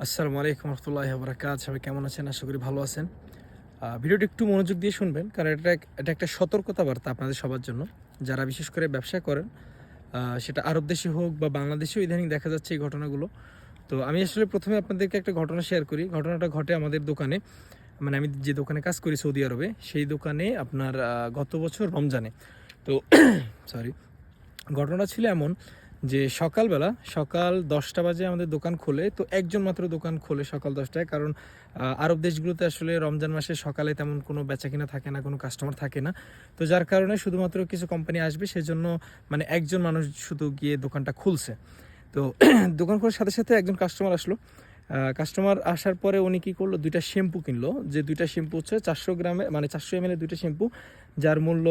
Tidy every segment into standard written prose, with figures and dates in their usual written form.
আসসালামু আলাইকুম রহমতুল্লাহি ওয়া বারাকাতুহু। সবাই কেমন আছেন? আশা করি ভালো আছেন। ভিডিওটি একটু মনোযোগ দিয়ে শুনবেন, কারণ এটা একটা সতর্কতা বার্তা আপনাদের সবার জন্য, যারা বিশেষ করে ব্যবসা করেন। সেটা আরব দেশে হোক বা বাংলাদেশেও ইদানিং দেখা যাচ্ছে এই ঘটনাগুলো। তো আমি আসলে প্রথমে আপনাদেরকে একটা ঘটনা শেয়ার করি। ঘটনাটা ঘটে আমাদের দোকানে, মানে আমি যে দোকানে কাজ করি সৌদি আরবে, সেই দোকানে আপনার গত বছর রমজানে। তো সরি, ঘটনা ছিল এমন যে সকাল 10টা বাজে আমাদের দোকান খোলে। তো একজন মাত্র দোকান খোলে সকাল 10টায়, কারণ আরব দেশগুলোতে আসলে রমজান মাসে সকালে তেমন কোনো বেচাকেনা থাকে না, কোনো কাস্টমার থাকে না। তো যার কারণে শুধুমাত্র কিছু কোম্পানি আসবে, সেজন্য মানে একজন মানুষ শুধু গিয়ে দোকানটা খুলছে। তো দোকান খোলার সাথে সাথে একজন কাস্টমার আসলো। কাস্টমার আসার পরে উনি কী করলো, 2টা শ্যাম্পু কিনলো। যে 2টা শ্যাম্পু হচ্ছে 400 গ্রামে, মানে 400 ml 2টা শ্যাম্পু, যার মূল্য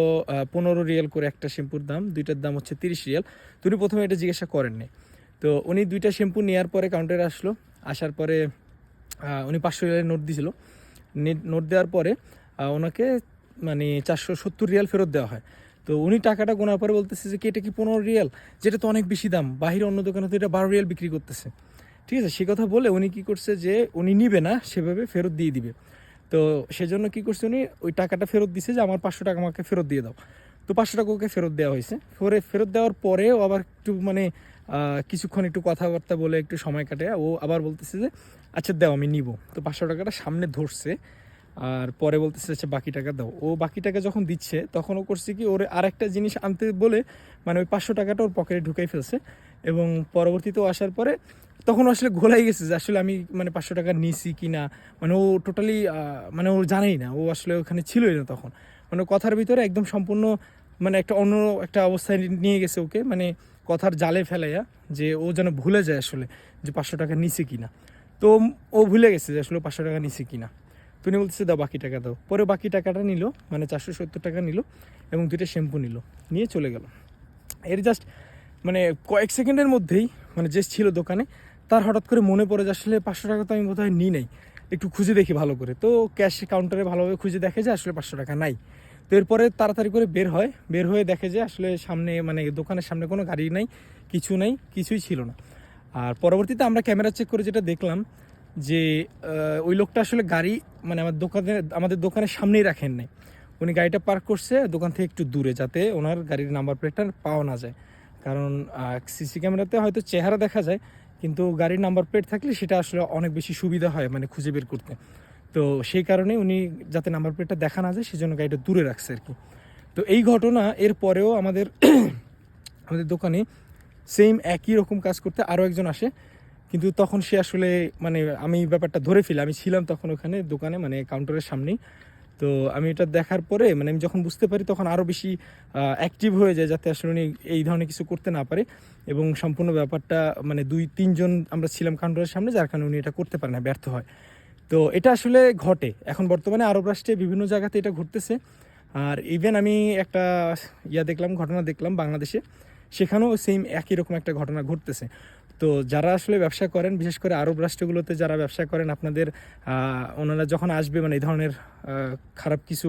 15 রিয়াল করে একটা শ্যাম্পুর দাম। 2টার দাম হচ্ছে 30 রিয়াল। তো উনি প্রথমে এটা জিজ্ঞাসা করেননি। তো উনি 2টা শ্যাম্পু নেওয়ার পরে কাউন্টারে আসলো। আসার পরে উনি 500 রিয়ালের নোট দিয়েছিল। নোট দেওয়ার পরে ওনাকে মানে 470 রিয়াল ফেরত দেওয়া হয়। তো উনি টাকাটা গোনার পরে বলতেছে যে কি এটা কি 15 রিয়াল, যেটা তো অনেক বেশি দাম, বাহিরে অন্য দোকানে তো এটা 12 রিয়াল বিক্রি করতেছে। ঠিক আছে, সে কথা বলে উনি কী করছে যে উনি নিবে না, সেভাবে ফেরত দিয়ে দিবে। তো সেজন্য কী করছে, উনি ওই টাকাটা ফেরত দিছে যে আমার 500 টাকা আমাকে ফেরত দিয়ে দাও। তো 500 টাকা ওকে ফেরত দেওয়া হয়েছে। ফেরত দেওয়ার পরেও আবার একটু মানে কিছুক্ষণ একটু কথাবার্তা বলে একটু সময় কাটে, ও আবার বলতেছে যে আচ্ছা দাও আমি নিব। তো 500 টাকাটা সামনে ধরছে, আর পরে বলতেছে আচ্ছা বাকি টাকা দাও। ও বাকি টাকা যখন দিচ্ছে তখন ও করছে কি, ওর আরেকটা জিনিস আনতে বলে মানে ওই 500 টাকাটা ওর পকেটে ঢুকাই ফেলছে। এবং পরবর্তীতেও আসার পরে তখন আসলে ঘোলাই গেছে যে আসলে আমি মানে 500 টাকা নিছি কি না। মানে ও টোটালি মানে ও জানেই না, ও আসলে ওখানে ছিলই না তখন। মানে কথার ভিতরে একদম সম্পূর্ণ মানে একটা অন্য একটা অবস্থায় নিয়ে গেছে ওকে, মানে কথার জালে ফেলাইয়া, যে ও যেন ভুলে যায় আসলে যে 500 টাকা নিছে কিনা। তো ও ভুলে গেছে যে আসলে 500 টাকা নিছে কিনা। তুমি বলতেছে দাও বাকি টাকা দাও। পরে বাকি টাকাটা নিল, মানে 470 টাকা নিল, এবং 2টা শ্যাম্পু নিল, নিয়ে চলে গেল। এর জাস্ট মানে কয়েক সেকেন্ডের মধ্যেই মানে যে ছিল দোকানে, তার হঠাৎ করে মনে পড়ে যে আসলে 500 টাকা তো আমি বোধহয় নিই নাই, একটু খুঁজে দেখি ভালো করে। তো ক্যাশ কাউন্টারে ভালোভাবে খুঁজে দেখে যে আসলে 500 টাকা নাই। তো এরপরে তাড়াতাড়ি করে বের হয়ে দেখে যে আসলে সামনে মানে দোকানের সামনে কোনো গাড়ি নাই, কিছু নাই, কিছুই ছিল না। আর পরবর্তীতে আমরা ক্যামেরা চেক করে যেটা দেখলাম যে ওই লোকটা আসলে গাড়ি মানে আমাদের দোকানের সামনেই রাখেন নাই। উনি গাড়িটা পার্ক করছে দোকান থেকে একটু দূরে, যাতে ওনার গাড়ির নাম্বার প্লেটটা পাওয়া না যায়। কারণ সিসি ক্যামেরাতে হয়তো চেহারা দেখা যায়, কিন্তু গাড়ির নাম্বার প্লেট থাকলে সেটা আসলে অনেক বেশি সুবিধা হয় মানে খুঁজে বের করতে। তো সেই কারণে উনি যাতে নাম্বার প্লেটটা দেখা না যায় সেজন্য গাড়িটা দূরে রাখছে আর কি। তো এই ঘটনা এর পরেও আমাদের আমাদের দোকানে সেম একই রকম কাজ করতে আরও একজন আসে, কিন্তু তখন সে আসলে মানে আমি ব্যাপারটা ধরে ফেলি, আমি ছিলাম তখন ওখানে দোকানে মানে কাউন্টারের সামনেই। তো আমি এটা দেখার পরে মানে আমি যখন বুঝতে পারি তখন আরও বেশি অ্যাক্টিভ হয়ে যায়, যাতে আসলে উনি এই ধরনের কিছু করতে না পারে। এবং সম্পূর্ণ ব্যাপারটা মানে 2-3 জন আমরা ছিলাম কাউন্টারের সামনে, যার কারণে উনি এটা করতে পারে না, ব্যর্থ হয়। তো এটা আসলে ঘটে এখন বর্তমানে আরব রাষ্ট্রে বিভিন্ন জায়গাতে এটা ঘটতেছে। আর ইভেন আমি একটা ঘটনা দেখলাম বাংলাদেশে, সেখানেও সেম একই রকম একটা ঘটনা ঘটতেছে। তো যারা আসলে ব্যবসা করেন, বিশেষ করে আরব রাষ্ট্রগুলোতে যারা ব্যবসা করেন, আপনাদের ওনারা যখন আসবে মানে এই ধরনের খারাপ কিছু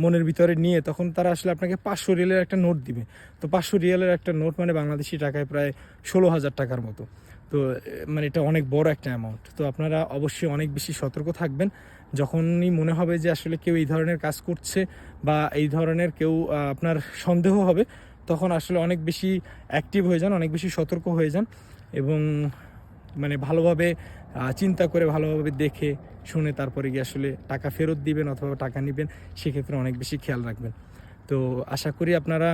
মনের ভিতরে নিয়ে, তখন তারা আসলে আপনাকে 500 রিয়ালের একটা নোট দিবে। তো 500 রিয়ালের একটা নোট মানে বাংলাদেশি টাকায় প্রায় 16,000 টাকার মতো। তো মানে এটা অনেক বড় একটা অ্যামাউন্ট। তো আপনারা অবশ্যই অনেক বেশি সতর্ক থাকবেন। যখনই মনে হবে যে আসলে কেউ এই ধরনের কাজ করছে বা এই ধরনের কেউ আপনার সন্দেহ হবে, তখন আসলে অনেক বেশি অ্যাক্টিভ হয়ে যান, অনেক বেশি সতর্ক হয়ে যান, এবং মানে ভালোভাবে চিন্তা করে ভালোভাবে দেখে শুনে তারপরে গিয়ে আসলে টাকা ফেরত দিবেন অথবা টাকা নেবেন, সেক্ষেত্রে অনেক বেশি খেয়াল রাখবেন। তো আশা করি আপনারা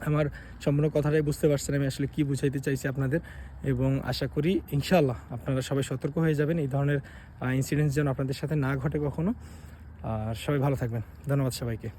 আমার সম্পূর্ণ কথাটাই বুঝতে পারছেন আমি আসলে কী বুঝাইতে চাইছি আপনাদের, এবং আশা করি ইনশাআল্লাহ আপনারা সবাই সতর্ক হয়ে যাবেন, এই ধরনের ইনসিডেন্টস যেন আপনাদের সাথে না ঘটে কখনো। আর সবাই ভালো থাকবেন। ধন্যবাদ সবাইকে।